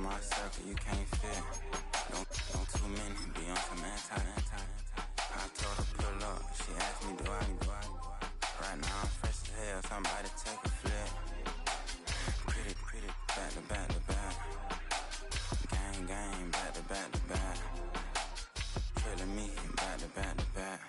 in my circle, you can't fit. Don't too many, be on some anti. I told her pull up, she asked me do I. Right now I'm fresh as hell, somebody take a flip. Pretty, back to back. Gang, back to back. Feeling me, back to back.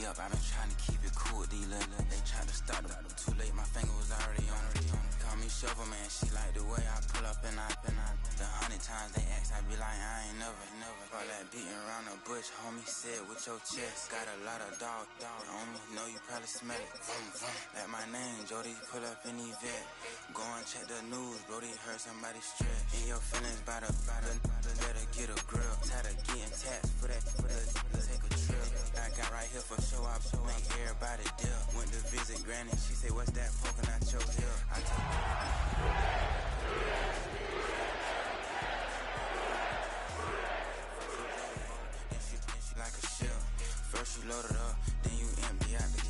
I've been trying to keep it cool, these little they tried to start it too late, my finger was already on it. Call me Shovel Man, she like the way I pull up and I the 100 times they ask, I be like, I ain't never. All that beating around the bush, homie said with your chest. Got a lot of dog on me, know you probably smell it. Like my name, Jody, pull up in the vet. Go and check the news, Brody heard somebody stretch. In your feelings by the better get a grill. Tired of getting taxed for that, take a trip. I got right here for show up, so make everybody dip. Went to visit Granny, she say, what's that poking out your hip? I told and she like a ship. First you load it up, then you empty out the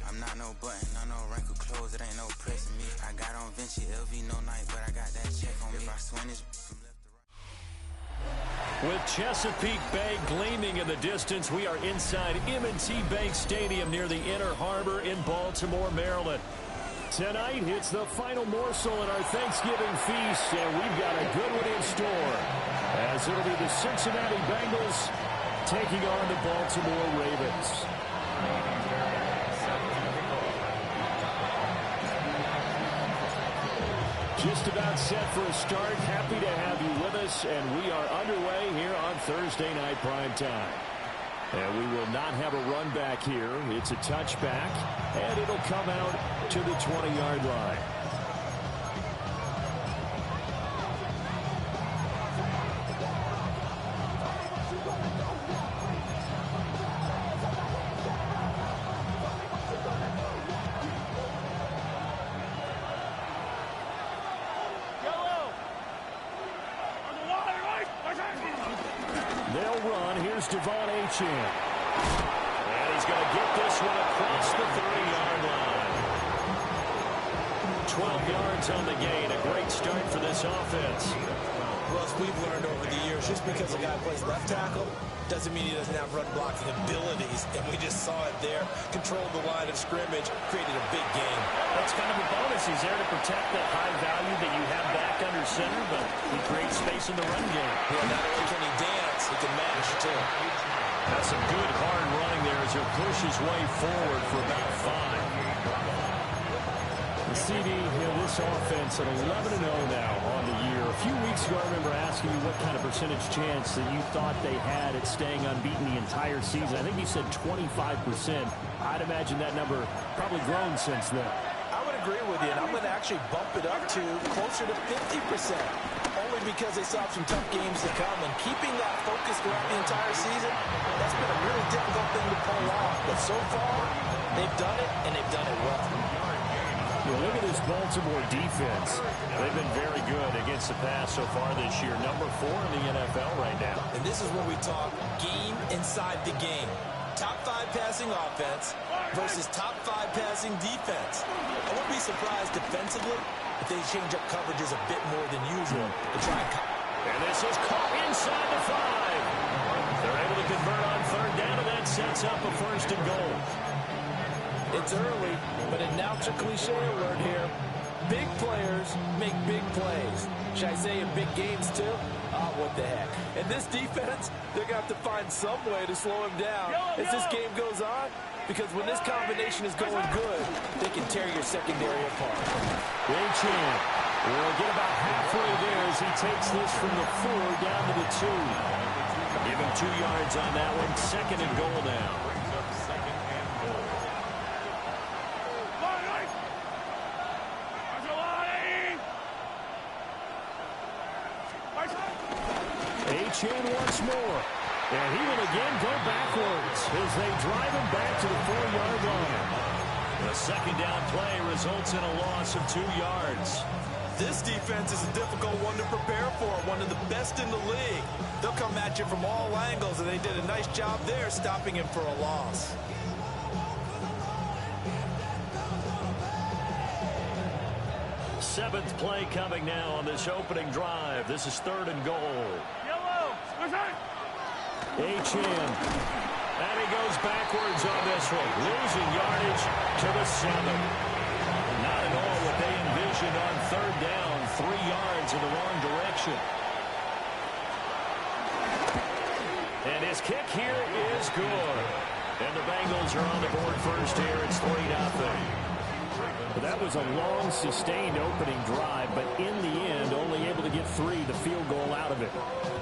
I'm not no button, no wrinkle clothes, it ain't no pressing me. I got on Vinci LV no night, but I got that check on me. If I swing this from left to right. With Chesapeake Bay gleaming in the distance, we are inside M&T Bank Stadium near the Inner Harbor in Baltimore, Maryland. Tonight, it's the final morsel in our Thanksgiving feast, and we've got a good one in store, as it'll be the Cincinnati Bengals taking on the Baltimore Ravens. Just about set for a start. Happy to have you with us, and we are underway here on Thursday night prime time. And we will not have a run back here. It's a touchback, and it'll come out to the 20-yard line. And he's going to get this one across the 30-yard line. 12 yards on the gain. A great start for this offense. Well, as we've learned over the years, just because a guy plays left tackle doesn't mean he doesn't have run blocking abilities. And we just saw it there. Controlled the line of scrimmage, created a big gain. That's kind of a bonus. He's there to protect that high value that you have back under center, but he creates space in the run game. Yeah, not only can he dance, he can match too. That's some good hard running there as he'll push his way forward for about 5. The CD, this offense at 11-0 now on the year. A few weeks ago, I remember asking you what kind of percentage chance that you thought they had at staying unbeaten the entire season. I think you said 25%. I'd imagine that number probably grown since then. I would agree with you, and I'm going to actually bump it up to closer to 50%. Only because they saw some tough games to come, and keeping that focus throughout the entire season, that's been a really difficult thing to pull off. But so far, they've done it, and they've done it well. Look at this Baltimore defense. They've been very good against the pass so far this year. Number 4 in the NFL right now. And this is where we talk game inside the game. Top 5 passing offense versus top 5 passing defense. I wouldn't be surprised defensively if they change up coverages a bit more than usual to try and this is caught inside the 5. They're able to convert on third down, and that sets up a 1st and goal. It's early, but it now a cliche alert here. Big players make big plays. Should I say in big games too? Oh, what the heck. And this defense, they're going to have to find some way to slow him down as this game goes on. Because when this combination is going good, they can tear your secondary apart. Champ will get about halfway there as he takes this from the 4 down to the 2. Give him 2 yards on that one. 2nd and goal now. Achane once more. And he will again go backwards as they drive him back to the 4-yard line. The second down play results in a loss of 2 yards. This defense is a difficult one to prepare for, one of the best in the league. They'll come at you from all angles, and they did a nice job there stopping him for a loss. Seventh play coming now on this opening drive. This is 3rd and goal. H.M. And he goes backwards on this one, losing yardage to the 7. Not at all what they envisioned on 3rd down, 3 yards in the wrong direction. And his kick here is good. And the Bengals are on the board first here. It's 3-0. That was a long, sustained opening drive, but in the end, only able to get 3, the field goal out of it.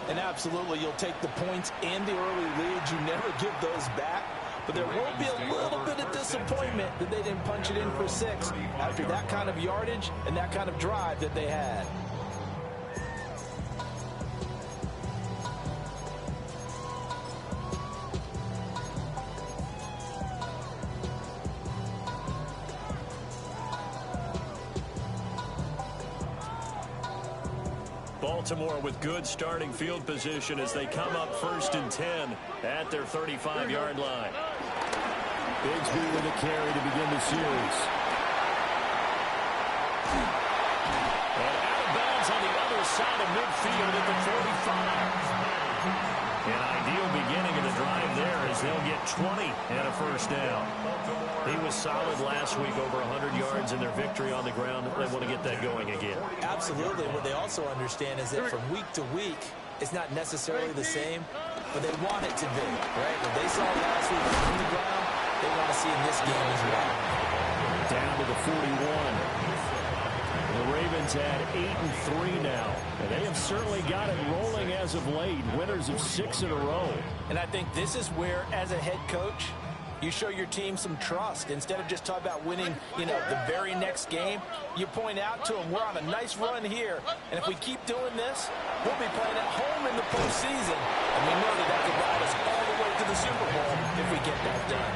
And absolutely, you'll take the points and the early leads. You never give those back. But there will be a little bit of disappointment that they didn't punch it in for 6 after that kind of yardage and that kind of drive that they had. Baltimore with good starting field position as they come up 1st and 10 at their 35-yard line. Bigsby with a carry to begin the series. And out of bounds on the other side of midfield at the 45. An ideal beginning of the drive there as they'll get 20 and a first down. He was solid last week, over 100 yards in their victory on the ground. They want to get that going again. Absolutely. What they also understand is that from week to week, it's not necessarily the same, but they want it to be, right? What they saw last week on the ground, they want to see in this game as well. Down to the 41. The Ravens add 8-3 now. And they have certainly got it rolling as of late. Winners of 6 in a row. And I think this is where, as a head coach, you show your team some trust. Instead of just talking about winning, the very next game, you point out to them, we're on a nice run here. And if we keep doing this, we'll be playing at home in the postseason. And we know that could ride us all the way to the Super Bowl if we get that done.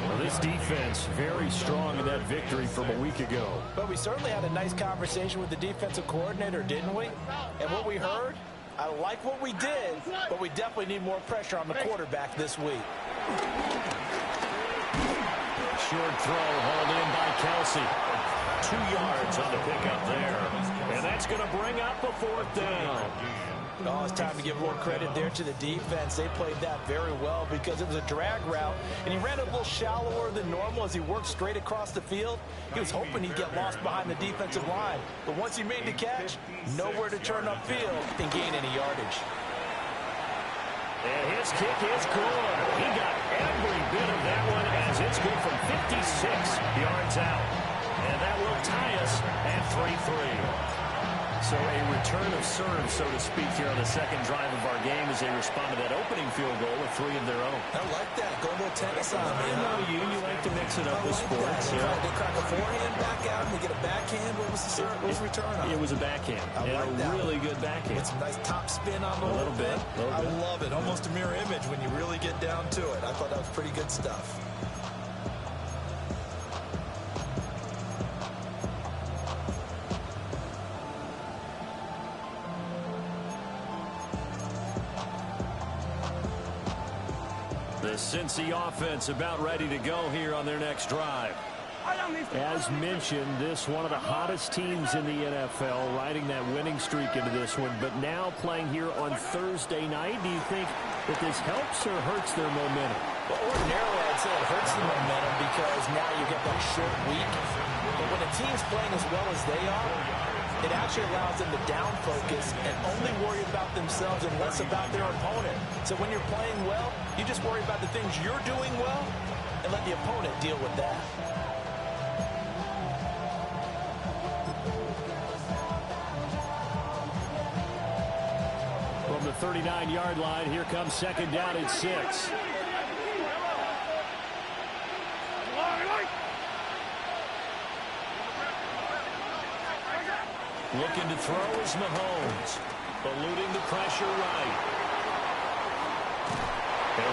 Well, this defense very strong in that victory from a week ago. But we certainly had a nice conversation with the defensive coordinator, didn't we? And what we heard, I like what we did, but we definitely need more pressure on the quarterback this week. Short throw hauled in by Kelsey. 2 yards on the pickup there. And that's going to bring up a 4th down. Oh, it's time to give more credit there to the defense. They played that very well because it was a drag route, and he ran a little shallower than normal as he worked straight across the field. He was hoping he'd get lost behind the defensive line, but once he made the catch, nowhere to turn upfield and gain any yardage. And his kick is good. He got every bit of that one as it's good from 56 yards out. And that will tie us at 3-3. So a return of serve, so to speak, here on the second drive of our game as they respond to that opening field goal with 3 of their own. I like that. Go a little tennis on me. I know you like to mix it up with sports. They crack a forehand back out and they get a backhand. What was the serve? What was the return on? It was a backhand. I like a that. Really good backhand. With some nice top spin on the little bit. I love it. Almost a mirror image when you really get down to it. I thought that was pretty good stuff. The Cincy offense about ready to go here on their next drive. As mentioned, this one of the hottest teams in the NFL, riding that winning streak into this one, but now playing here on Thursday night. Do you think that this helps or hurts their momentum? Well, ordinarily, I'd say it hurts the momentum because now you get that short week. But when a team's playing as well as they are, it actually allows them to down focus and only worry about themselves and less about their opponent. So when you're playing well, you just worry about the things you're doing well and let the opponent deal with that. From the 39-yard line, here comes second down at 6. Looking to throw is Mahomes. Eluding the pressure right.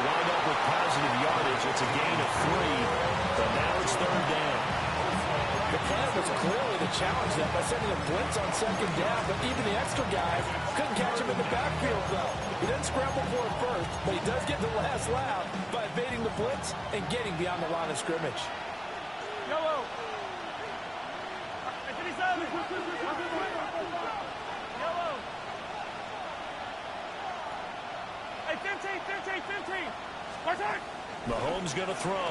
wind up with positive yardage. It's a gain of 3, but now it's 3rd down. The plan was clearly to challenge them by sending a blitz on 2nd down, but even the extra guys couldn't catch him in the backfield, though. He didn't scramble for it first, but he does get the last laugh by evading the blitz and getting beyond the line of scrimmage. Yellow. Yellow. Hey, 15. Spartan! Mahomes going to throw.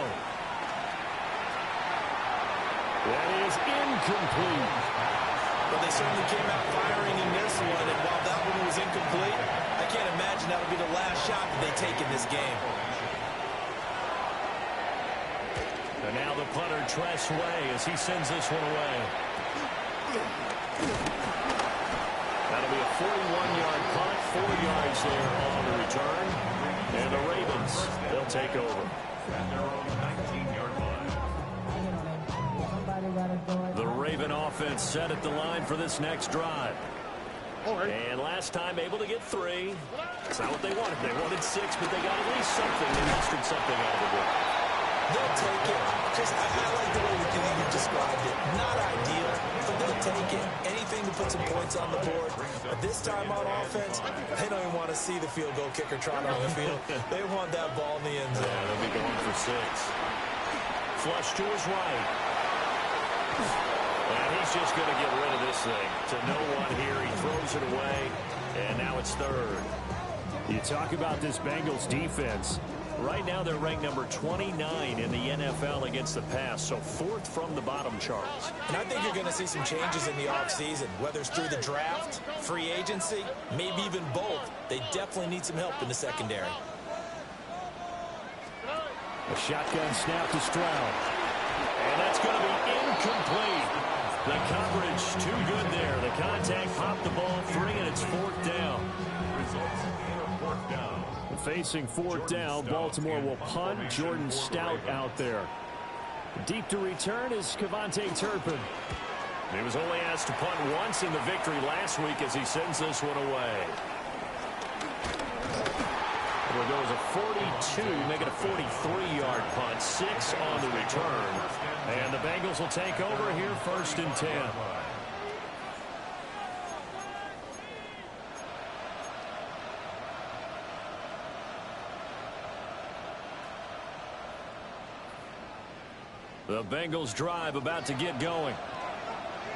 That is incomplete. Well, they certainly came out firing in this one, and while that one was incomplete, I can't imagine that'll be the last shot that they take in this game. And now the punter, Tress Way, as he sends this one away. That'll be a 41-yard punt, 4 yards there on the return. And the Ravens, they'll take over. The Raven offense set at the line for this next drive. And last time able to get 3. That's not what they wanted. They wanted 6, but they got at least something. They mustered something out of the book. They'll take it. I like the way you described it. Not ideal, but they'll take it. Anything to put some points on the board. But this time on offense, they don't even want to see the field goal kicker trot on the field. They want that ball in the end zone. Yeah, they'll be going for 6. Flush to his right. And he's just going to get rid of this thing. To no one here. He throws it away. And now it's 3rd. You talk about this Bengals defense. Right now they're ranked number 29 in the NFL against the pass. So 4th from the bottom, Charles. And I think you're going to see some changes in the offseason, whether it's through the draft, free agency, maybe even both. They definitely need some help in the secondary. A shotgun snap to Stroud. And that's going to be incomplete. The coverage too good there. The contact popped the ball free, and it's 4th down. Results here, 4th down. Facing 4th down, Baltimore will punt. Jordan Stout out there. Deep to return is Kevontae Turpin. He was only asked to punt once in the victory last week as he sends this one away. It'll go as a 42, make it a 43-yard punt. 6 on the return. And the Bengals will take over here 1st and 10. The Bengals drive about to get going.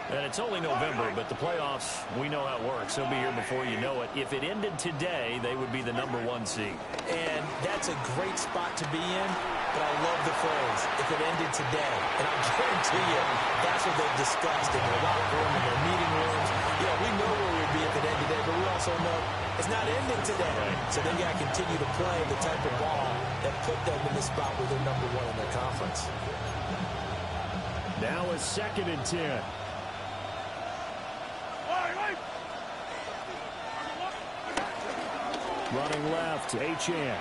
And it's only November, but the playoffs, we know how it works. They'll be here before you know it. If it ended today, they would be the number 1 seed. And that's a great spot to be in, but I love the phrase, if it ended today. And I guarantee you, that's what they've discussed in their locker room, in their meeting rooms. Yeah, we know where we'd be if it ended today, but we also know it's not ending today. Right. So they got to continue to play the type of ball that put them in the spot where they're number 1 in their conference. Now a 2nd and 10. Running left, Achane.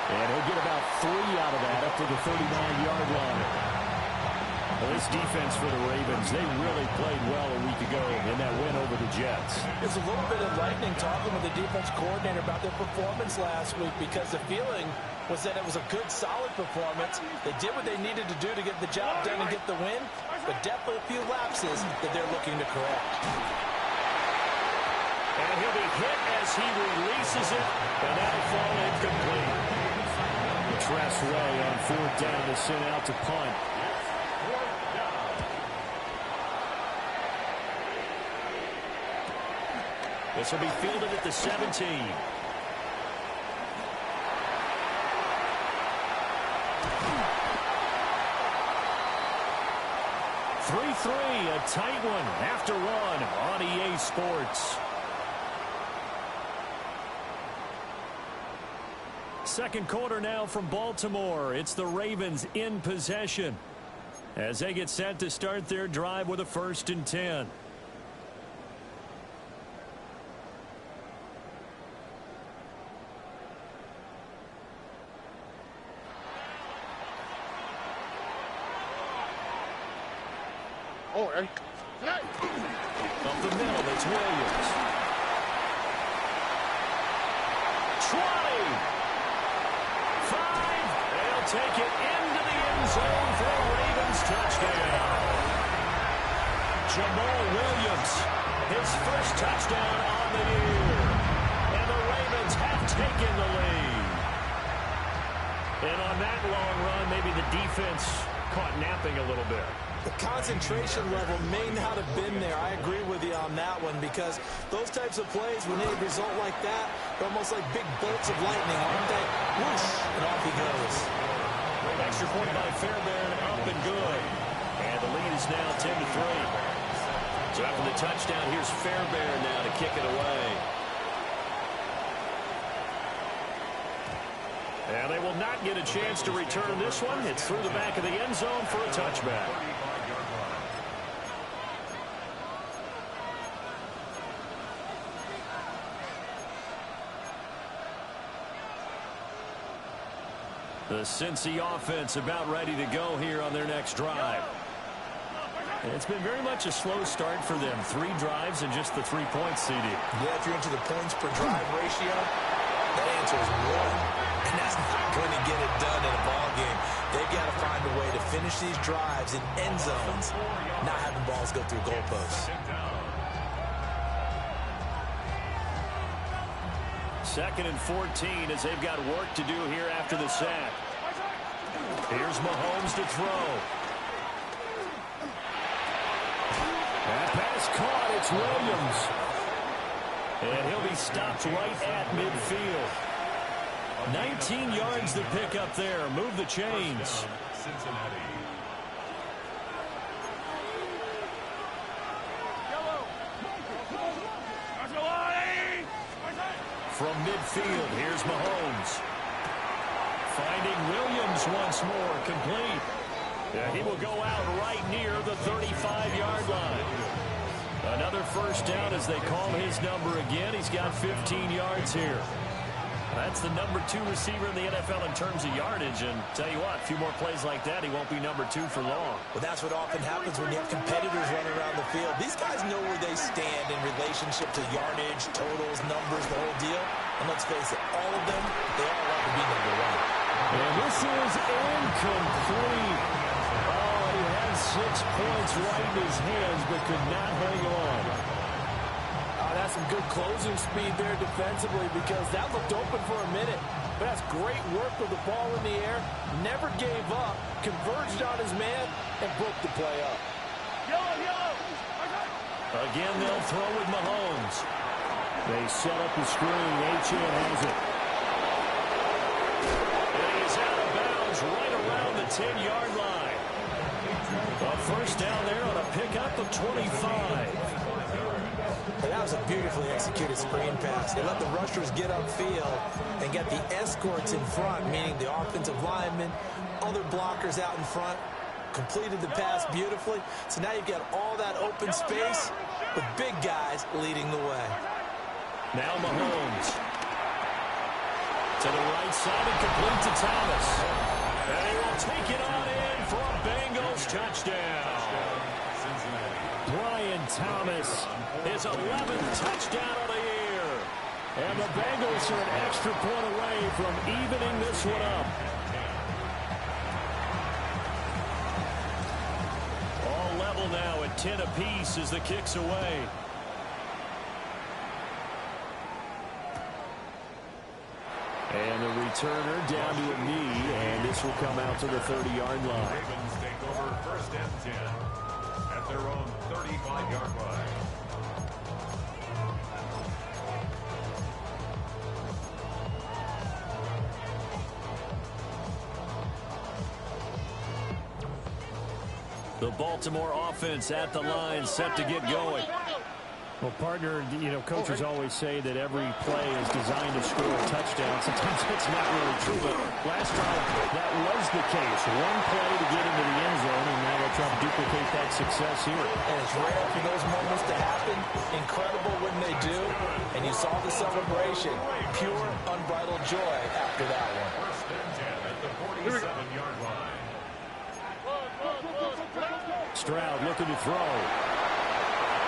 And he'll get about 3 out of that up to the 39-yard line. Well, this defense for the Ravens, they really played well a week ago in that win over the Jets. It's a little bit enlightening talking with the defense coordinator about their performance last week, because the feeling was that it was a good, solid performance. They did what they needed to do to get the job done and get the win, but definitely a few lapses that they're looking to correct. And he'll be hit as he releases it, and that'll fall incomplete. Tress Way on 4th down is sent out to punt. This will be fielded at the 17. 3-3, a tight one after one on EA Sports. Second quarter now from Baltimore. It's the Ravens in possession as they get set to start their drive with a 1st and 10. Up the middle, it's Williams. take it into the end zone for a Ravens touchdown. Jamal Williams, his first touchdown on the year. And the Ravens have taken the lead. And on that long run, maybe the defense caught napping a little bit. The concentration level may not have been there. I agree with you on that one because those types of plays, when they result like that, they're almost like big bolts of lightning, aren't they? Whoosh, and off he goes. Extra point by Fairbairn, up and good. And the lead is now 10-3. So after the touchdown, here's Fairbairn now to kick it away. And they will not get a chance to return this one. It's through the back of the end zone for a touchback. The Cincy offense about ready to go here on their next drive. And it's been very much a slow start for them. 3 drives and just the 3 points, CD. Yeah, if you're into the points per drive ratio, that answer is 1. And that's not going to get it done in a ball game. They've got to find a way to finish these drives in end zones, not having balls go through goalposts. 2nd and 14 as they've got work to do here after the sack. Here's Mahomes to throw. That pass caught. It's Williams. And he'll be stopped right at midfield. 19 yards to pick up there. Move the chains. Cincinnati. From midfield, here's Mahomes. Finding Williams once more, complete. Yeah, he will go out right near the 35-yard line. Another first down as they call his number again. He's got 15 yards here. That's the number 2 receiver in the NFL in terms of yardage. And tell you what, a few more plays like that, he won't be number 2 for long. Well, that's what often happens when you have competitors running around the field. These guys know where they stand in relationship to yardage, totals, numbers, the whole deal. And let's face it, all of them, they all want to be number 1. And this is incomplete. Oh, he had 6 points right in his hands, but could not hang on. That's some good closing speed there defensively because that looked open for a minute. But that's great work with the ball in the air. Never gave up, converged on his man, and broke the play up. Again, they'll throw with Mahomes. They set up the screen. Achane has it. And he's out of bounds right around the 10-yard line. A first down there on a pickup of 25. That was a beautifully executed screen pass. They let the rushers get upfield and get the escorts in front, meaning the offensive linemen, other blockers out in front, completed the pass beautifully. So now you've got all that open space with big guys leading the way. Now Mahomes. To the right side and complete to Thomas. And he will take it on in for a Bengals touchdown. Brian Thomas, his 11th touchdown of the year. And the Bengals are an extra point away from evening this one up. All level now at 10 apiece as the kick's away. And the returner down to a knee, and this will come out to the 30-yard line. Ravens take over 1st and 10 at their own 35-yard line. The Baltimore offense at the line, set to get going. Well, partner, coaches always say that every play is designed to score a touchdown. Sometimes it's not really true, but last time that was the case. One play to get into the end zone, and now they'll try to duplicate that success here. And it's rare for those moments to happen. Incredible when they do. And you saw the celebration. Pure, unbridled joy after that one. 1st and 10 at the 47-yard line. Stroud looking to throw.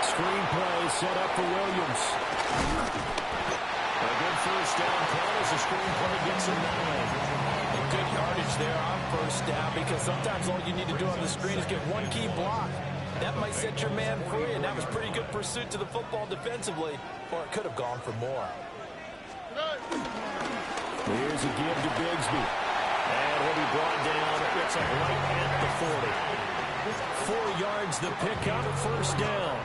Screen play set up for Williams. A good first down call as the screen play gets a 9. And good yardage there on first down because sometimes all you need to do on the screen is get one key block. That might set your man free, and that was pretty good pursuit to the football defensively, or it could have gone for more. Here's a give to Bigsby. And he'll be brought down. It's up right at the 40. 4 yards the pickup, first down.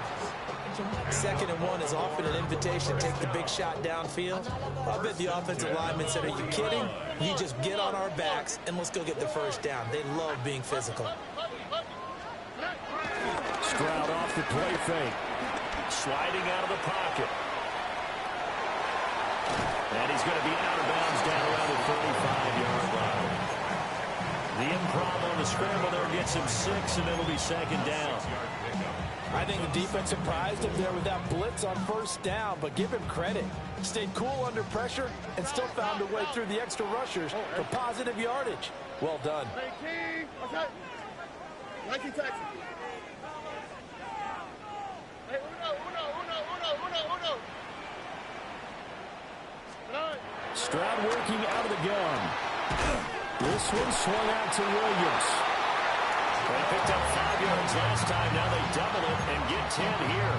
2nd and 1 is often an invitation to take the big shot downfield. I bet the offensive lineman said, are you kidding? You just get on our backs and let's go get the first down. They love being physical. Stroud off the play fake. Sliding out of the pocket. And he's going to be out of bounds down around the 35-yard line. The improv on the scramble there gets him 6, and it'll be 2nd down. I think the defense surprised him there with that blitz on first down, but give him credit. Stayed cool under pressure and still found a way through the extra rushers for positive yardage. Well done. 19 Texas. Hey, uno. Stroud working out of the gun. This one swung out to Williams. They picked up 5 yards last time. Now they double it and get 10 here.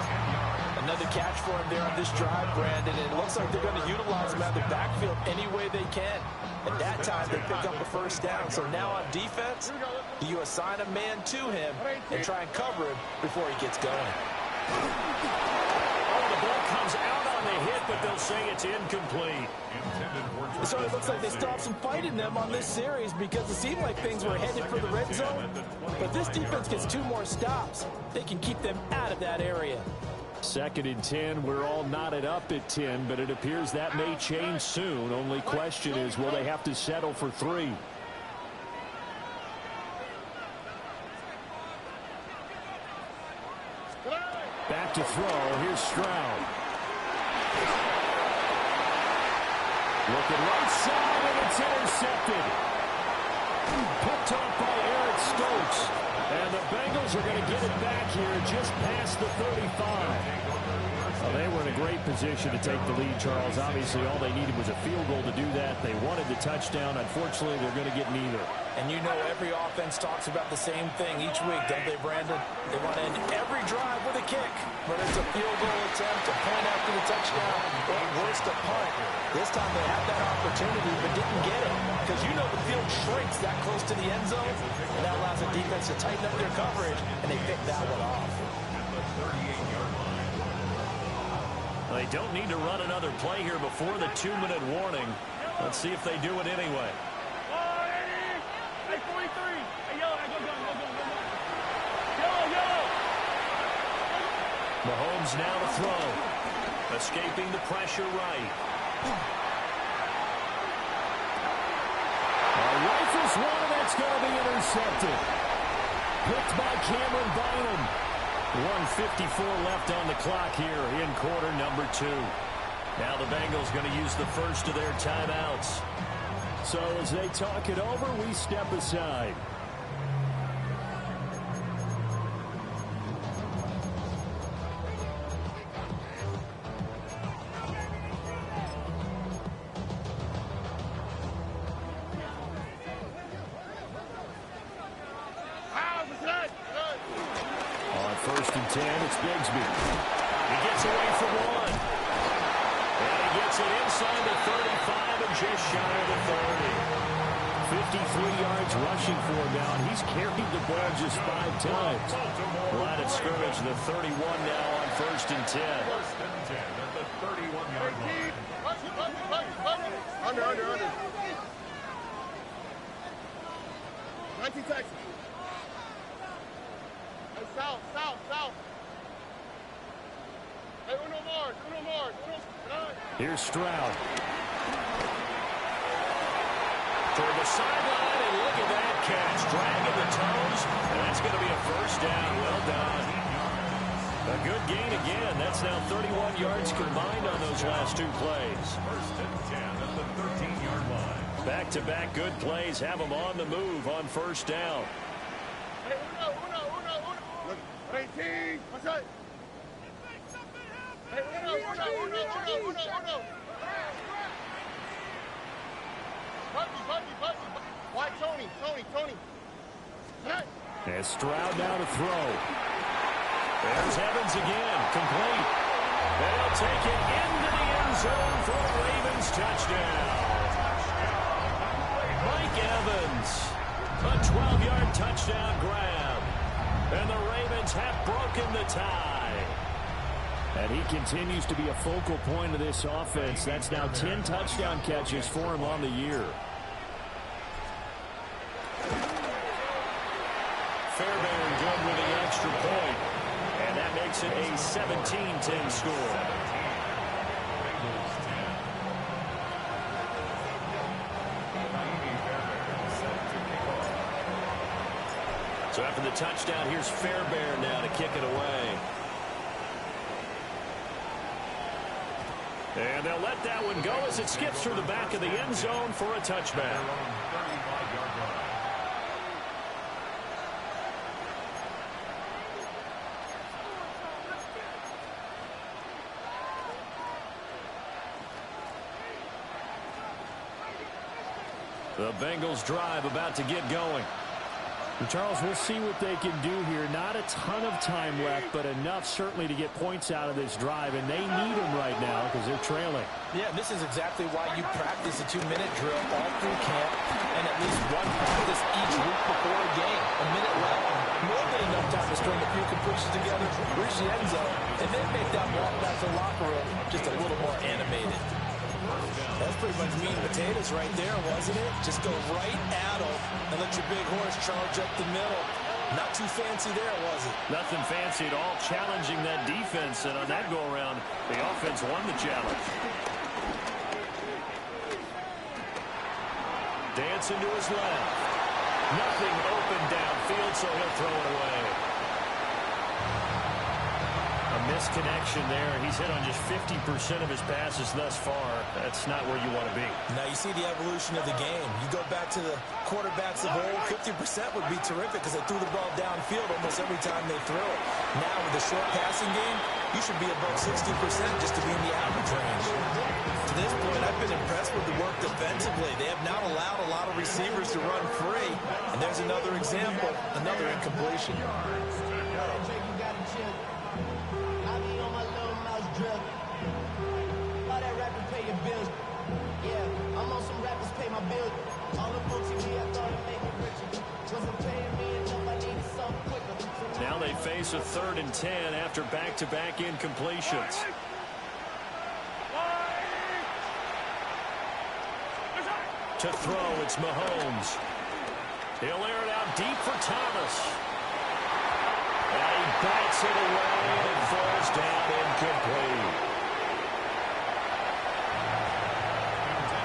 Another catch for him there on this drive, Brandon. And it looks like they're going to utilize him out of the backfield any way they can. At that time, they pick up a first down. So now on defense, you assign a man to him and try and cover him before he gets going. Oh, the ball comes out on the hit, but they'll say it's incomplete. So it looks like they still have some fight in them on this series because it seemed like things were headed for the red zone. But this defense gets 2 more stops. They can keep them out of that area. 2nd and 10. We're all knotted up at 10, but it appears that may change soon. Only question is, will they have to settle for 3? Back to throw. Here's Stroud. Looking right side, and it's intercepted. Picked off by Eric Stokes. And the Bengals are going to get it back here just past the 35. Well, they were in a great position to take the lead, Charles. Obviously, all they needed was a field goal to do that. They wanted the touchdown. Unfortunately, they're going to get neither. And you know every offense talks about the same thing each week, don't they, Brandon? They want to end every drive with a kick, whether it's a field goal attempt, a point after the touchdown, or worst, a punt. This time they had that opportunity but didn't get it because you know the field shrinks that close to the end zone, and that allows the defense to tighten up their coverage, and they picked that one off. They don't need to run another play here before the 2-minute warning. Let's see if they do it anyway. Hey, 43. Hey, yo, go. Mahomes now to throw. Escaping the pressure right. Rifles one, and that's going to be intercepted. Picked by Cameron Bynum. 1:54 left on the clock here in quarter number 2. Now the Bengals going to use the first of their timeouts. So as they talk it over, we step aside. On 1st and 10, it's Bigsby. He gets away from one. And he gets it inside the 35 and just shy of the 30. 53 yards rushing for him now, and he's carried the ball just 5 times. Line of scrimmage, the 31 now on 1st and 10. First and 10 at the 31-yard line. Under. 19 Texas. Hey, south. Hey, uno more. Here's Stroud. Toward the sideline, and look at that catch. Dragging the toes, and that's going to be a first down. Well done. A good gain again. That's now 31 yards combined on those last 2 plays. First and 10 at the 13-yard line. Back-to-back good plays have them on the move on first down. Hey, uno. 18. What's that? Hey, uno. Puppy. Tony. Hey. And Stroud now to throw. There's Evans again, complete. And he'll take it into the end zone for a Ravens touchdown. Mike Evans, a 12-yard touchdown grab. And the Ravens have broken the tie. And he continues to be a focal point of this offense. That's now 10 touchdown catches for him on the year. Fairbairn good with the extra point. And that makes it a 17-10 score. So after the touchdown, here's Fairbairn now to kick it away. And they'll let that one go as it skips through the back of the end zone for a touchback. The Bengals drive about to get going. And Charles, we'll see what they can do here. Not a ton of time left, but enough certainly to get points out of this drive, and they need them right now because they're trailing. Yeah, this is exactly why you practice a 2-minute drill all through camp and at least one practice each week before a game. A minute left, more than enough time to string a few completions together, reach the end zone, and then make that walk back to the locker room just a little more animated. That's pretty much meat and potatoes right there, wasn't it? Just go right at them and let your big horse charge up the middle. Not too fancy there, was it? Nothing fancy at all, challenging that defense, and on that go-around, the offense won the challenge. Dancing to his left. Nothing open downfield, so he'll throw it away. A misconnection there. He's hit on just 50% of his passes thus far. That's not where you want to be. Now you see the evolution of the game. You go back to the quarterbacks of old, 50% would be terrific because they threw the ball downfield almost every time they threw it. Now with the short passing game, you should be above 60% just to be in the average range. To this point, I've been impressed with the work defensively. They have not allowed a lot of receivers to run free. And there's another example, another incompletion. Now they face a 3rd and 10 after back-to-back incompletions. To throw, it's Mahomes. He'll air it out deep for Thomas. And he bats it away and falls down incomplete.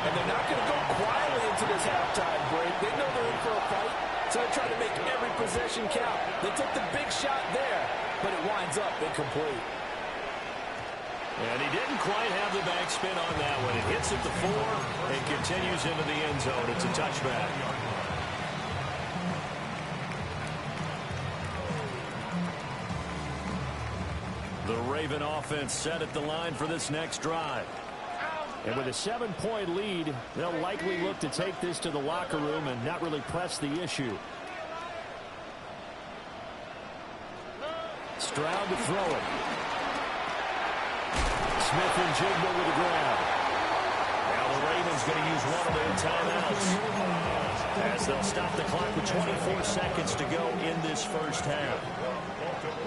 And they're not going to go quietly into this halftime break. They know they're in for a fight, so they're trying to make every possession count. They took the big shot there, but it winds up incomplete. And he didn't quite have the backspin on that one. It hits at the 4 and continues into the end zone. It's a touchback. The Raven offense set at the line for this next drive. And with a 7-point lead, they'll likely look to take this to the locker room and not really press the issue. Stroud to throw it. Smith and Jigba with the grab. Now the Ravens going to use one of their timeouts as they'll stop the clock with 24 seconds to go in this first half.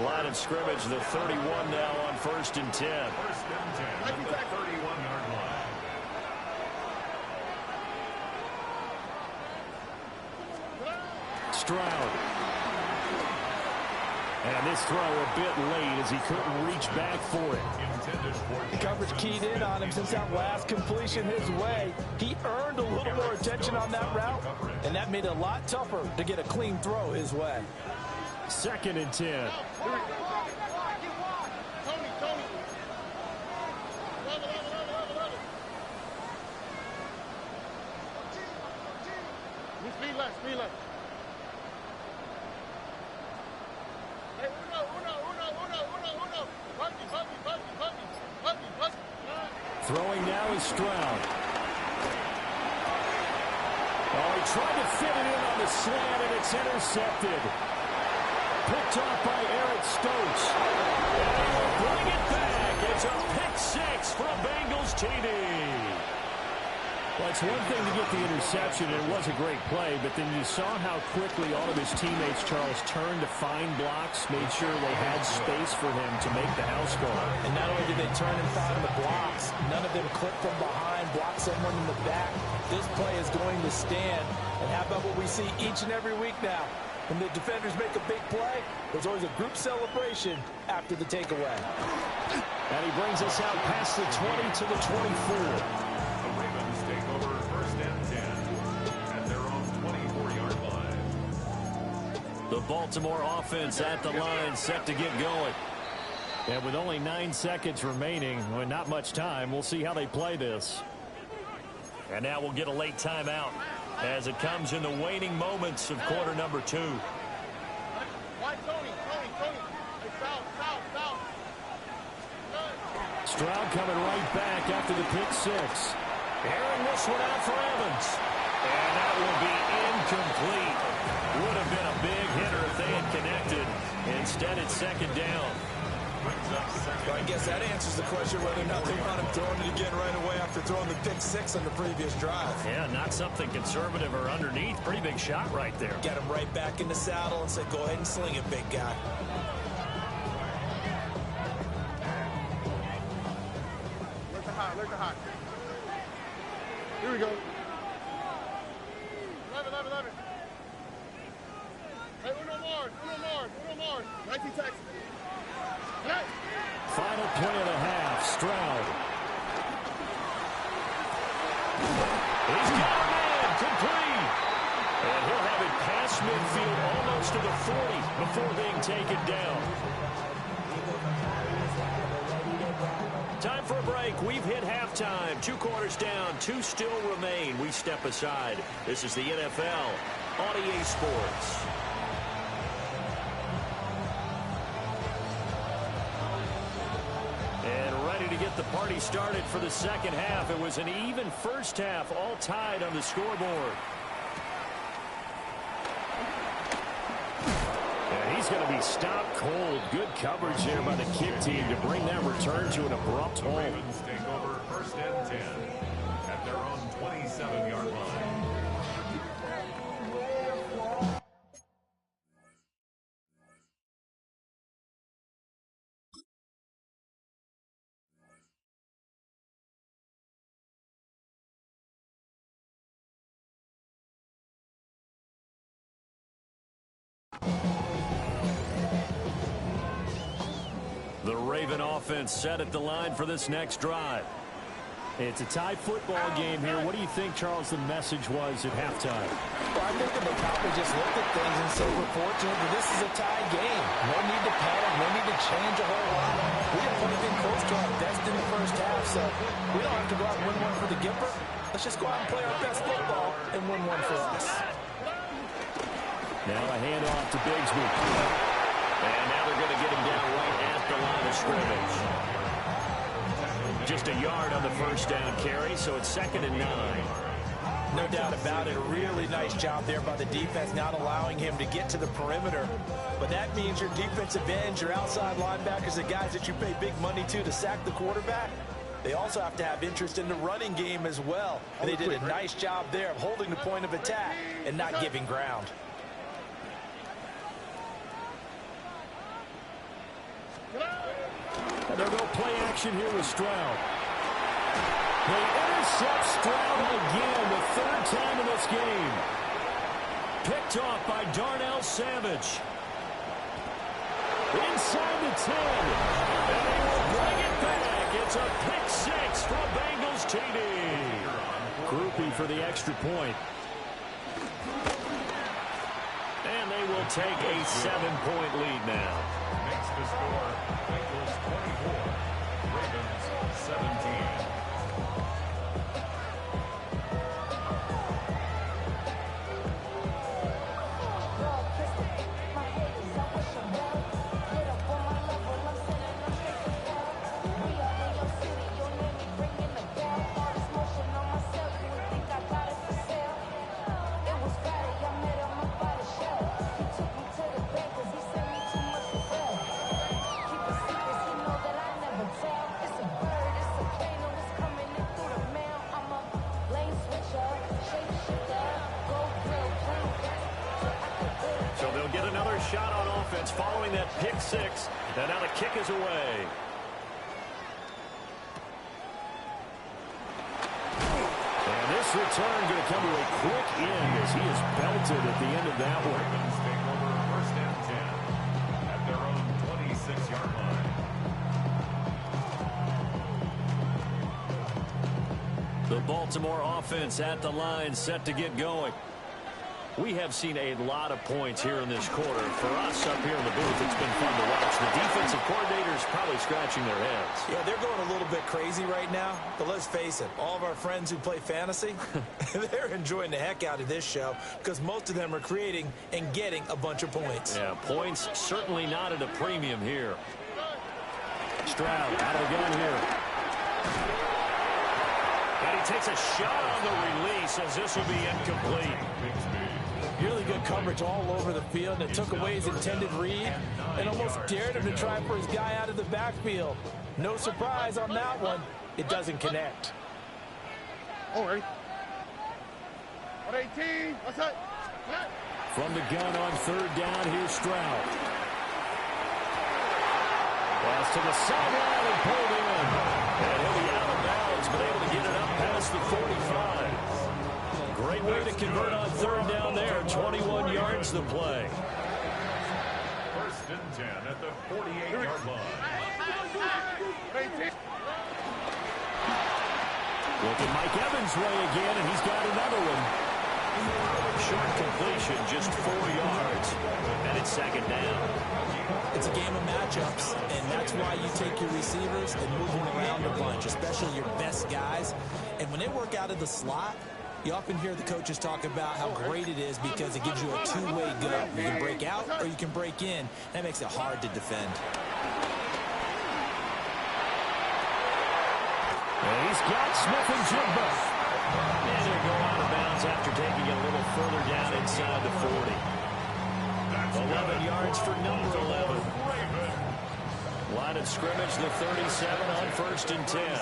Line of scrimmage, the 31 now on 1st and 10. 31-yard line. Stroud. And this throw a bit late as he couldn't reach back for it. The coverage keyed in on him since that last completion his way. He earned a little more attention on that route, and that made it a lot tougher to get a clean throw his way. 2nd and 10. Tony. Speed left. Hey, uno. Buggy. Throwing now is Stroud. Oh, he tried to fit it in on the slant, and it's intercepted. Picked off by Eric Stokes. And they will bring it back. It's a pick six for a Bengals TD. Well, it's one thing to get the interception, and it was a great play, but then you saw how quickly all of his teammates, Charles, turned to find blocks, made sure they had space for him to make the house call. And not only did they turn and find the blocks, none of them clipped from behind, blocked someone in the back. This play is going to stand. And how about what we see each and every week now? When the defenders make a big play, there's always a group celebration after the takeaway. And he brings us out past the 20 to the 24. Take over first and 10 at their own 24-yard line. The Baltimore offense at the line, set to get going. And with only 9 seconds remaining, well, not much time, we'll see how they play this. And now we'll get a late timeout as it comes in the waning moments of quarter number 2. Why Tony? Hey, foul. Stroud coming right back after the pick six. Airing this one out for Evans. And that will be incomplete. Would have been a big hitter if they had connected. Instead, it's second down. Well, I guess that answers the question whether or not they want him throwing it again right away after throwing the pick six on the previous drive. Yeah, not something conservative or underneath. Pretty big shot right there. Get him right back in the saddle and say, go ahead and sling it, big guy. Where's the hot? Here we go. 11. Hey, uno more. 19 Texas. Hey. Final play of the half. Stroud. He's got a man. Complete. And he'll have it past midfield almost to the 40 before being taken down. Time for a break. We've hit halftime. 2 quarters down. 2 still remain. We step aside. This is the NFL on EA Sports. And ready to get the party started for the second half. It was an even first half, all tied on the scoreboard. He's going to be stopped cold. Good coverage there by the kick team to bring that return to an abrupt halt. Ravens take over first and 10 at their own 27-yard line. The Raven offense set at the line for this next drive. It's a tie football game here. What do you think, Charles, the message was at halftime? Well, I think that they probably just looked at things and said we're fortunate that this is a tie game. No need to panic, no need to change a whole lot. We didn't put anything close to our best in the first half, so we don't have to go out and win one for the Gipper. Let's just go out and play our best football and win one for us. Now a handoff to Bigsby. And now they're going to get him down right at the line of scrimmage. Just a yard on the first down carry, so it's 2nd and 9. No doubt about it. A really nice job there by the defense, not allowing him to get to the perimeter. But that means your defensive ends, your outside linebackers, the guys that you pay big money to sack the quarterback, they also have to have interest in the running game as well. And they did a nice job there of holding the point of attack and not giving ground. And they'll go play action here with Stroud. They intercept Stroud again, the 3rd time in this game. Picked off by Darnell Savage. Inside the 10. And they will bring it back. It's a pick six for a Bengals TD. Groupie for the extra point. And they will take a 7-point lead now. Makes the score Bengals 24, Ravens 17. shot on offense following that pick six. And now the kick is away. And this return going to come to a quick end as he is belted at the end of that one. Ravens take over first and 10 at their own 26-yard line. The Baltimore offense at the line, set to get going. We have seen a lot of points here in this quarter. For us up here in the booth, it's been fun to watch. The defensive coordinators probably scratching their heads. Yeah, they're going a little bit crazy right now. But let's face it, all of our friends who play fantasy, they're enjoying the heck out of this show because most of them are creating and getting a bunch of points. Yeah, points certainly not at a premium here. Stroud out of the gun here. And he takes a shot on the release as this will be incomplete. Really good coverage all over the field, and it took away his intended read and almost dared him to try for his guy out of the backfield. No surprise on that one. It doesn't connect. Oh, ready? 118. What's that? From the gun on third down, here's Stroud. Pass to the sideline and pulled in. And he'll be out of bounds, but able to get it up past the 45. Great way to convert on third down there. 21 yards to play. First and 10 at the 48-yard line. Look at Mike Evans' way again, and he's got another one. Short completion, just 4 yards. And it's second down. It's a game of matchups, and that's why you take your receivers and move them around a bunch, especially your best guys. And when they work out of the slot, you often hear the coaches talk about how great it is because it gives you a two-way go. You can break out or you can break in. That makes it hard to defend. And he's got Smith and Jigba. And he'll go out of bounds after taking it a little further down inside the 40. 11 yards for number 11. Line of scrimmage, the 37 on first and 10.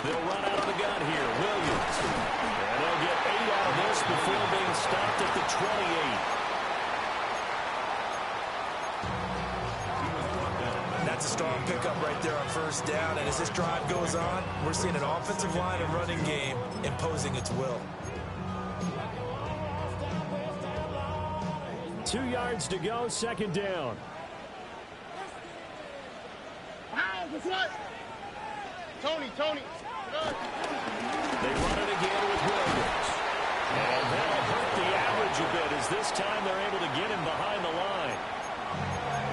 They'll run out of the gun here. Williams. And they'll get 8 out of this before being stopped at the 28. That's a strong pickup right there on first down. And as this drive goes on, we're seeing an offensive line and running game imposing its will. 2 yards to go, second down. Tony. They run it again with Williams. And that'll hurt the average a bit as this time they're able to get him behind the line.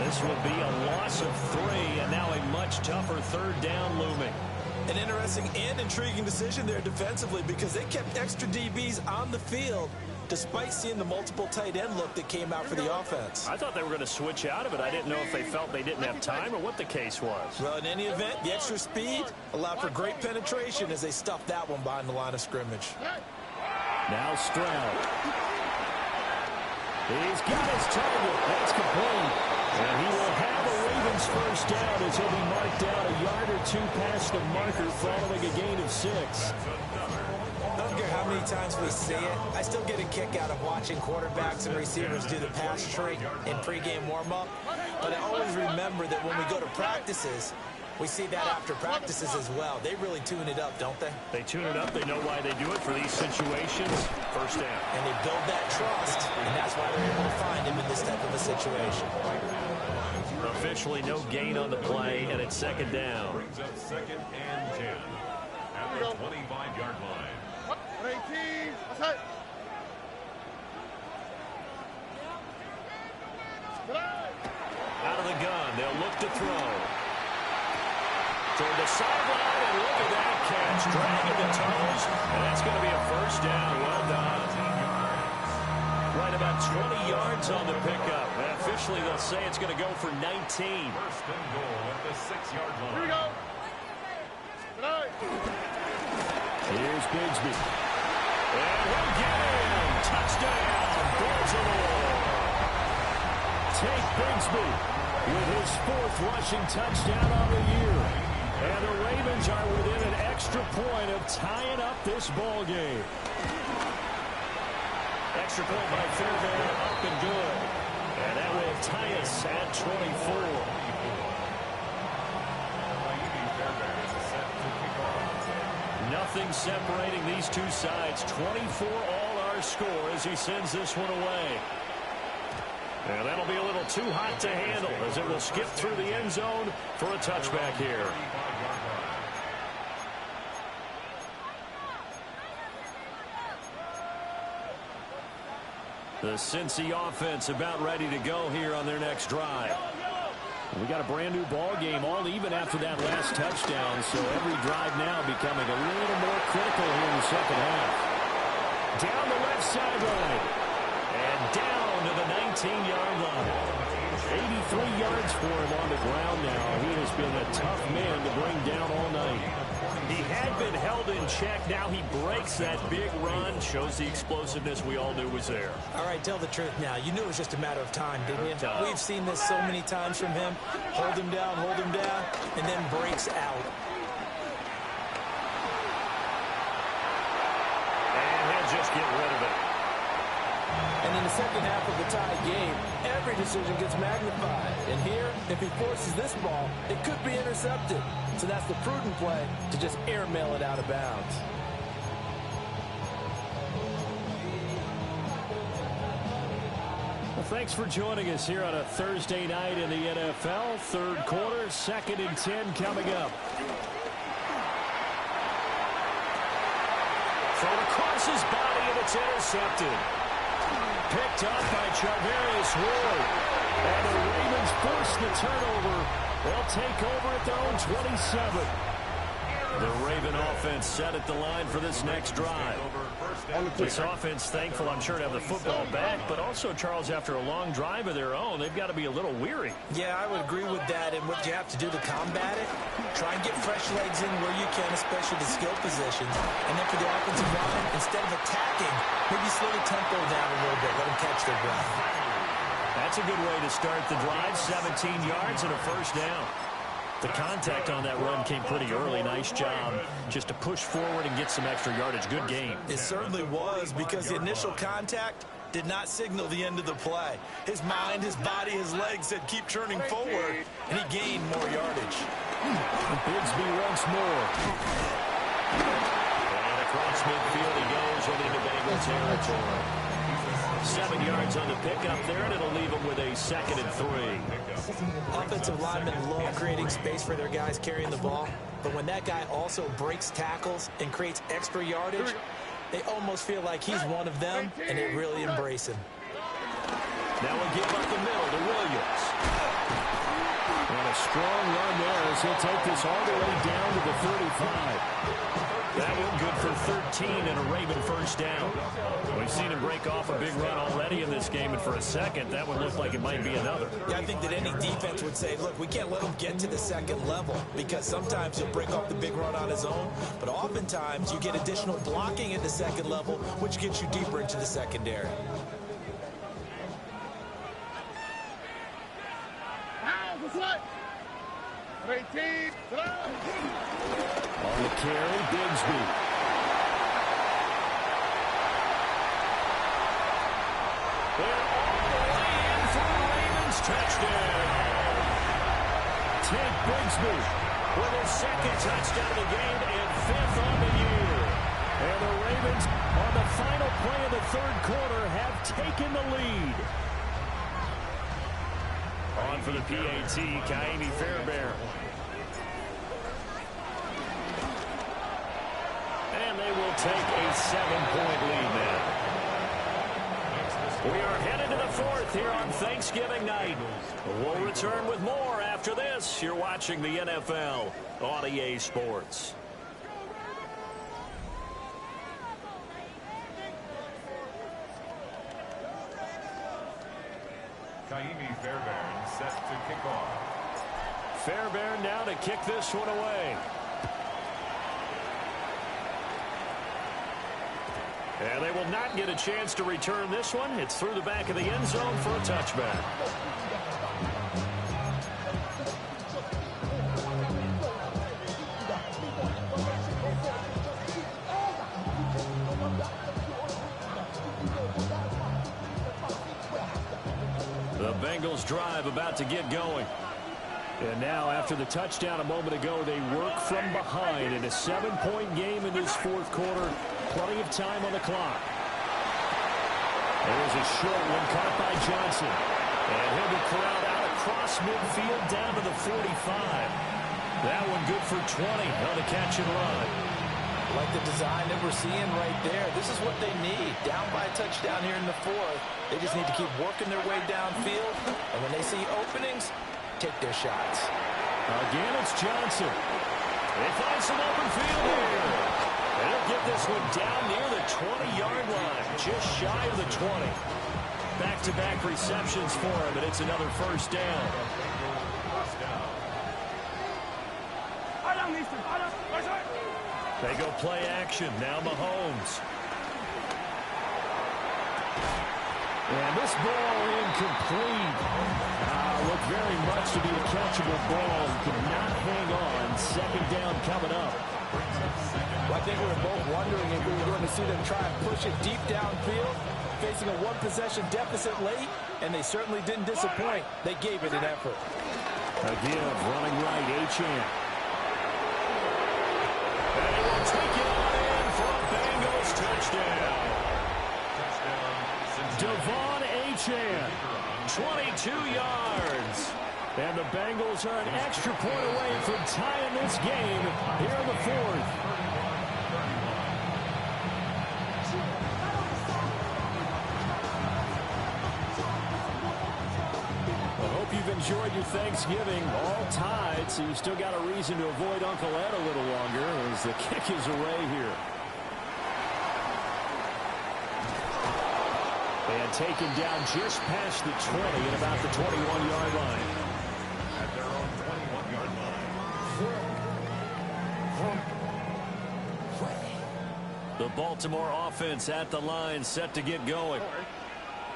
This will be a loss of 3 and now a much tougher third down looming. An interesting and intriguing decision there defensively because they kept extra DBs on the field despite seeing the multiple tight end look that came out for the offense. I thought they were going to switch out of it. I didn't know if they felt they didn't have time or what the case was. Well, in any event, the extra speed allowed for great penetration as they stuffed that one behind the line of scrimmage. Now Stroud. He's got his target. That's complete. And he will have a Ravens first down as he'll be marked down a yard or 2 past the marker following a gain of 6. I don't care how many times we see it. I still get a kick out of watching quarterbacks and receivers do the pass tree in pregame warm-up. But I always remember that when we go to practices, we see that after practices as well. They really tune it up, don't they? They tune it up. They know why they do it for these situations. First down. And they build that trust, and that's why they're able to find him in this type of a situation. Officially no gain on the play, and it's second down. Brings up second and 10 at the 25-yard line. 118. What's that? Out of the gun, they'll look to throw. Toward the sideline, and look at that catch. Dragging the toes, and that's going to be a first down. Well done. Right about 20 yards on the pickup. And officially, they'll say it's going to go for 19. First and goal at the 6-yard line. Here we go. Here's Bigsby. And he'll get in. Touchdown, Baltimore. Take Bigsby with his 4th rushing touchdown on the year. And the Ravens are within an extra point of tying up this ball game. extra point by Fairbairn, up and good. And that will tie us at 24. Nothing separating these two sides. 24 all our score as he sends this one away. And that'll be a little too hot to handle as it will skip through the end zone for a touchback here. The Cincy offense about ready to go here on their next drive. We got a brand new ball game, all even after that last touchdown, so every drive now becoming a little more critical here in the second half. Down the left sideline and down to the 19-yard line. 83 yards for him on the ground now. He has been a tough man to bring down all night. He had been held in check. Now he breaks that big run. Shows the explosiveness we all knew was there. All right, tell the truth now. You knew it was just a matter of time, didn't you? We've seen this so many times from him. Hold him down, and then breaks out. And he'll just get rid of it. And in the second half of the tie game, every decision gets magnified. And here, if he forces this ball, it could be intercepted. So that's the prudent play to just airmail it out of bounds. Well, thanks for joining us here on a Thursday night in the NFL. Third quarter, 2nd and 10 coming up. Thrown across his body, and it's intercepted. Picked up by Charvarius Ward. And the Ravens force the turnover. They'll take over at their own 27. The Raven offense set at the line for this next drive. This offense thankful, I'm sure, to have the football back, but also, Charles, after a long drive of their own, they've got to be a little weary. Yeah, I would agree with that. And what you have to do to combat it, try and get fresh legs in where you can, especially the skill positions. And then for the offensive line, instead of attacking, maybe slow the tempo down a little bit. Let them catch their breath. That's a good way to start the drive. 17 yards and a first down. The contact on that run came pretty early. Nice job just to push forward and get some extra yardage. Good game. It certainly was, because the initial contact did not signal the end of the play. His mind, his body, his legs said keep churning forward, and he gained more yardage. Bigsby once more. And across midfield he goes into Bengal territory. 7 yards on the pickup there, and it'll leave him with a 2nd and 3. Offensive linemen love creating space for their guys carrying the ball, but when that guy also breaks tackles and creates extra yardage, they almost feel like he's one of them, and they really embrace him. Now we'll give up the middle to Williams. And a strong run there as he'll take this all the way down to the 35. That one good for 13 and a Raven first down. We've seen him break off a big run already in this game, and for a second, that one looked like it might be another. Yeah, I think that any defense would say, look, we can't let him get to the second level, because sometimes he'll break off the big run on his own, but oftentimes you get additional blocking at the second level, which gets you deeper into the secondary. On the carry, Bigsby. And all the way in for the Ravens touchdown. Tank Bigsby with his 2nd touchdown of the game and 5th on the year. And the Ravens, on the final play of the 3rd quarter, have taken the lead. On for the PAT, Kaimi Fairbairn. And they will take a 7-point lead now. We are headed to the 4th here on Thanksgiving night. We'll return with more after this. You're watching the NFL on EA Sports. Kaimi Fairbairn set to kick off. Fairbairn now to kick this one away. And they will not get a chance to return this one. It's through the back of the end zone for a touchback. Bengals drive about to get going. And now, after the touchdown a moment ago, they work from behind in a 7-point game in this fourth quarter. Plenty of time on the clock. There's a short one caught by Johnson. And he'll be corralled out across midfield down to the 45. That one good for 20 on the catch and run. Like the design that we're seeing right there. This is what they need. Down by a touchdown here in the fourth. They just need to keep working their way downfield. And when they see openings, take their shots. Again, it's Johnson. They find some open field here. And he'll get this one down near the 20-yard line. Just shy of the 20. Back-to-back receptions for him, and it's another first down. They go play action. Now Mahomes. And this ball incomplete. Looked very much to be a catchable ball. Could not hang on. Second down coming up. Well, I think we were both wondering if we were going to see them try and push it deep downfield, facing a one-possession deficit late, and they certainly didn't disappoint. They gave it an effort. Again, running right, Achane. And he will take it on in for a Bengals touchdown. Devon Achane, 22 yards. And the Bengals are an extra point away from tying this game here in the fourth. I hope you've enjoyed your Thanksgiving. All tied, so you still got a reason to avoid Uncle Ed a little longer as the kick is away here. And taken down just past the 20 at about the 21-yard line. At their own 21-yard line. The Baltimore offense at the line, set to get going.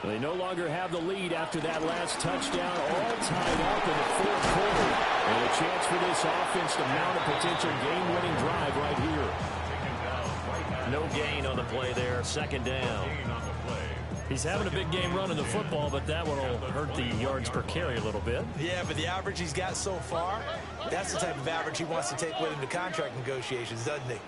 They no longer have the lead after that last touchdown, all tied up in the fourth quarter. And a chance for this offense to mount a potential game-winning drive right here. No gain on the play there, second down. He's having a big game running the football, but that one will hurt the yards per carry a little bit. Yeah, but the average he's got so far, that's the type of average he wants to take with him to contract negotiations, doesn't he?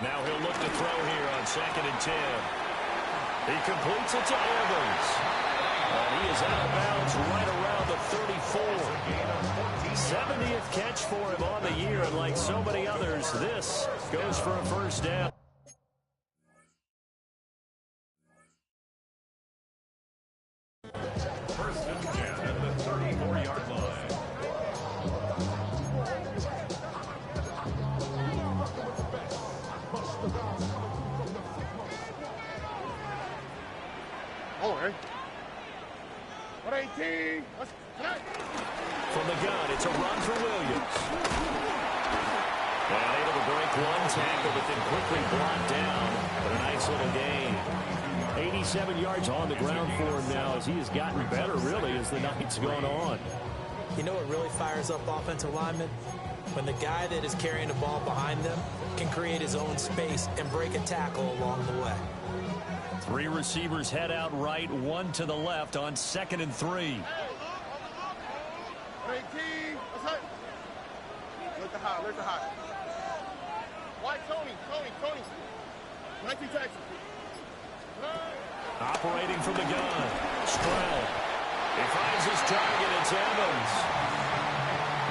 Now he'll look to throw here on 2nd and 10. He completes it to Evans. And he is out of bounds right around the 34. 70th catch for him on the year, and like so many others, this goes for a first down. First and 10 at the 34-yard line. Oh, right. 118. From the gun, it's a run for Williams. And able to break one tackle, but then quickly brought down. But a nice little gain. 87 yards on the ground for him now as he has gotten better, really, as the night's gone on. You know what really fires up offensive linemen? When the guy that is carrying the ball behind them can create his own space and break a tackle along the way. 3 receivers head out right, 1 to the left on 2nd and 3. 18. What's up? Look the high. White Tony. 19 Texas. Operating from the gun. Stroud. He finds his target. It's Evans.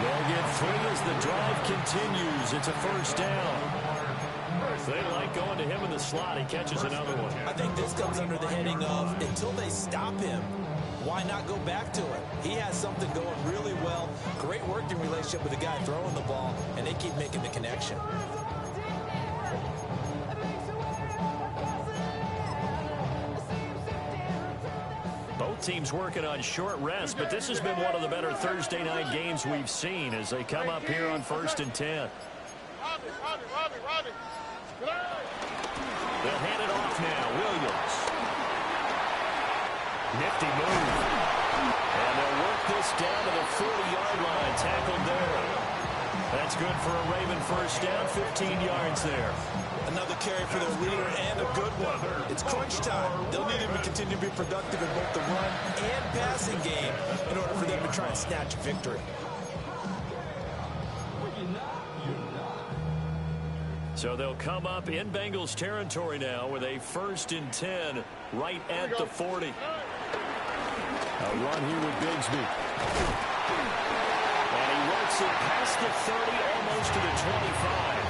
They'll get 3 as the drive continues. It's a first down. They like going to him in the slot. He catches another one. I think this comes under the heading of, until they stop him, why not go back to it? He has something going really well. Great working relationship with the guy throwing the ball, and they keep making the connection. Both teams working on short rest, but this has been one of the better Thursday night games we've seen as they come up here on 1st and 10. Robbie. They'll hand it off now. Williams. Nifty move. And they'll work this down to the 40-yard line. Tackled there. That That's good for a Raven first down, 15 yards there. Another carry for their leader and a good one. It's crunch time. They'll need him to continue to be productive in both the run and passing game in order for them to try and snatch a victory. So they'll come up in Bengals territory now with a 1st and 10 right at the 40. A run here with Bigsby. And he works it past the 30, almost to the 25.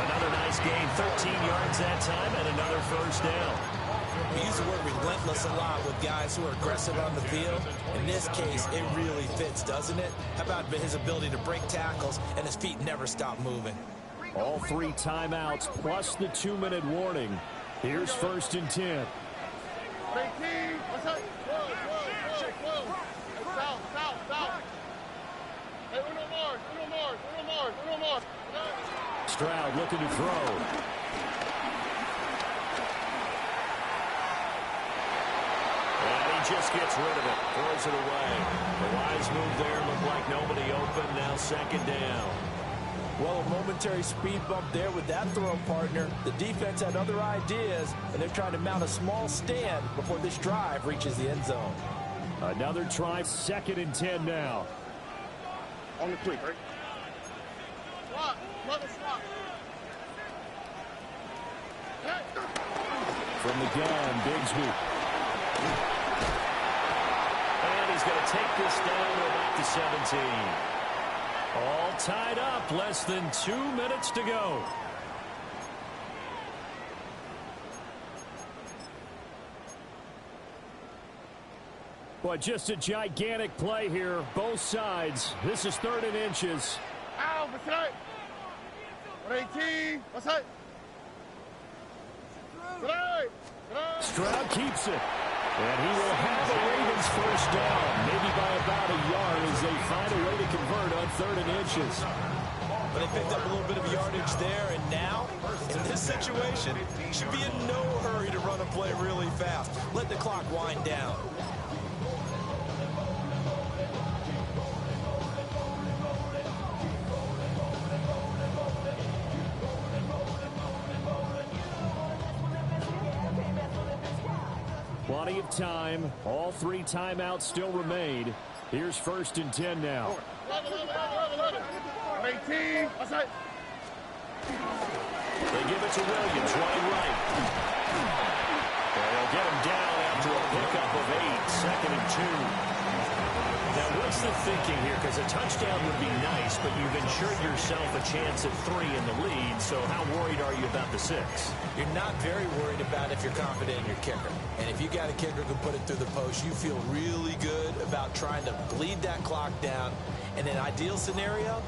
Another nice gain, 13 yards that time, and another first down. We use the word relentless a lot with guys who are aggressive on the field. In this case, it really fits, doesn't it? How about his ability to break tackles and his feet never stop moving? All 3 timeouts plus the 2-minute warning. Here's 1st and 10. 18. What's up? Whoa. Hey, south. Hey, uno more. Stroud looking to throw. And he just gets rid of it. Throws it away. The wise move there. Looked like nobody open. Now 2nd down. Well, a momentary speed bump there with that throw, partner. The defense had other ideas, and they're trying to mount a small stand before this drive reaches the end zone. Another try, 2nd and 10 now. On the quick, right? Slot. From the gun, Bigsby. And he's going to take this down to about the 17. All tied up, less than 2 minutes to go. But just a gigantic play here, both sides. This is 3rd and inches. Ow, what's that? 18. What's that? Stroud keeps it. And he will have the Ravens first down, maybe by about a yard as they find a way to convert on 3rd and inches. But they picked up a little bit of yardage there, and now, in this situation, should be in no hurry to run a play really fast. Let the clock wind down. Plenty of time. All 3 timeouts still remain. Here's 1st and 10 now. 18. What's that? They give it to Williams, running right. They'll get him down after a pickup of 8, 2nd and 2. Now, what's the thinking here? Because a touchdown would be nice, but you've ensured yourself a chance at 3 in the lead, so how worried are you about the 6? You're not very worried about if you're confident in your kicker. And if you got a kicker who can put it through the post, you feel really good about trying to bleed that clock down. In an ideal scenario,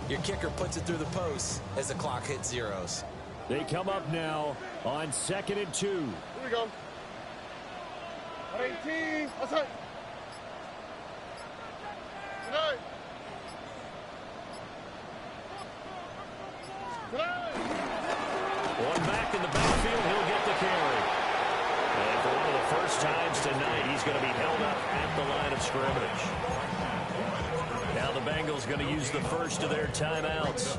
your kicker puts it through the post as the clock hits zeros. They come up now on 2nd and 2. Here we go. 18. What's that? One back in the backfield, he'll get the carry. And for one of the first times tonight, he's going to be held up at the line of scrimmage. Now the Bengals going to use the first of their timeouts,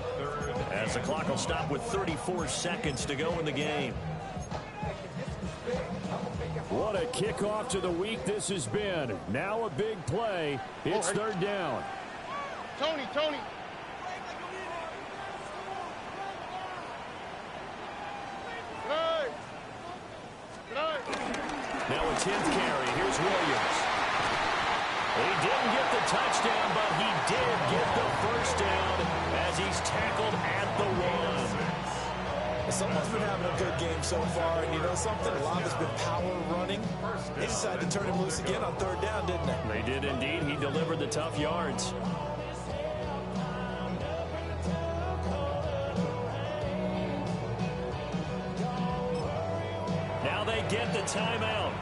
as the clock will stop with 34 seconds to go in the game. What a kickoff to the week this has been. Now a big play. It's 3rd down. Tony. Now a 10th carry. Here's Williams. He didn't get the touchdown, but he did get the first down as he's tackled at the 1. Someone's been having a good game so far, and you know something? A lot has been power running. They decided to turn him loose again on 3rd down, didn't they? They did indeed. He delivered the tough yards. Now they get the timeout.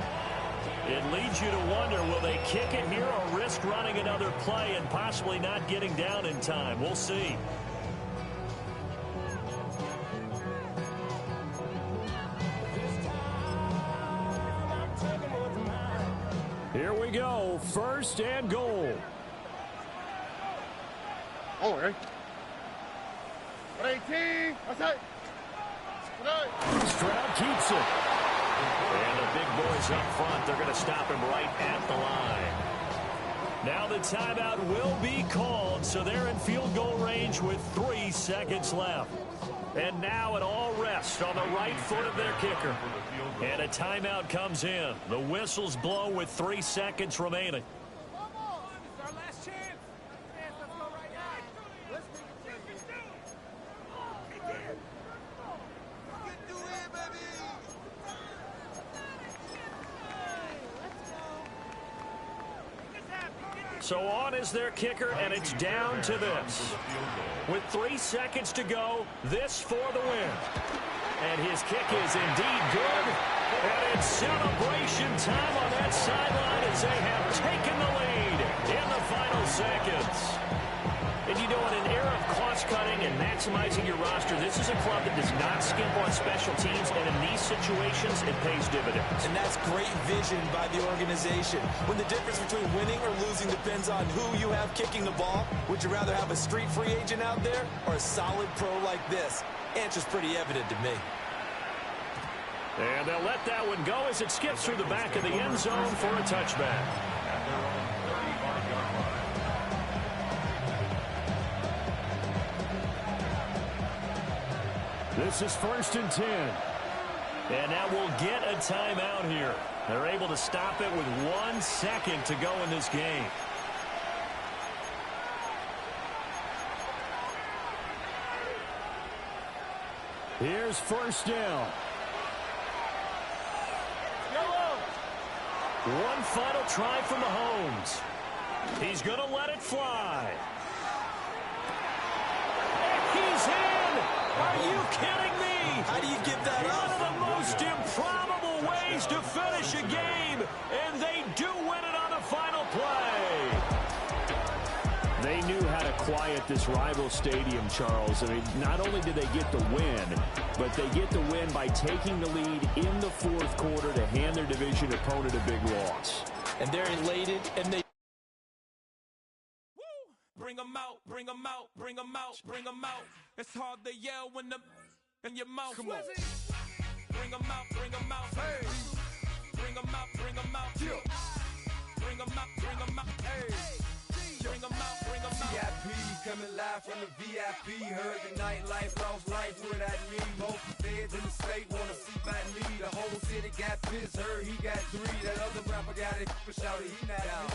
It leads you to wonder, will they kick it here or risk running another play and possibly not getting down in time? We'll see. Here we go. 1st and goal. All right. 18, outside. Stroud keeps it. And the big boys up front, they're going to stop him right at the line. Now the timeout will be called, so they're in field goal range with 3 seconds left. And now it all rests on the right foot of their kicker. And a timeout comes in. The whistles blow with 3 seconds remaining. So on is their kicker, and it's down to this. With 3 seconds to go, this for the win. And his kick is indeed good. And it's celebration time on that sideline as they have taken the lead in the final seconds. And you know, in an era of cost-cutting and maximizing your roster, this is a club that does not skimp on special teams, and in these situations, it pays dividends. And that's great vision by the organization. When the difference between winning or losing depends on who you have kicking the ball, would you rather have a street free agent out there or a solid pro like this? Answer's pretty evident to me. And they'll let that one go as it skips through the back of the end zone for a touchback. This is 1st and 10. And now we'll get a timeout here. They're able to stop it with 1 second to go in this game. Here's 1st down. One final try from Mahomes. He's going to let it fly. And he's in! Are you kidding me? How do you give that up? One of the most improbable ways to finish a game, and they do win it on the final play. They knew how to quiet this rival stadium, Charles. I mean, not only did they get the win, but they get the win by taking the lead in the 4th quarter to hand their division opponent a big loss. And they're elated, and they... Bring them out, bring them out, bring them out, bring them out. It's hard to yell when the in your mouth. Come on. Bring them out, bring them out. Hey. Bring them out, bring them out. Yeah. Bring them out, bring them out. Hey. Bring them out, bring them out. VIP coming live from the VIP. Heard the nightlife, lost life without me. Most feds in the state wanna see my knee. The whole city got pissed, heard he got 3. That other rapper got it, but shouted he not out.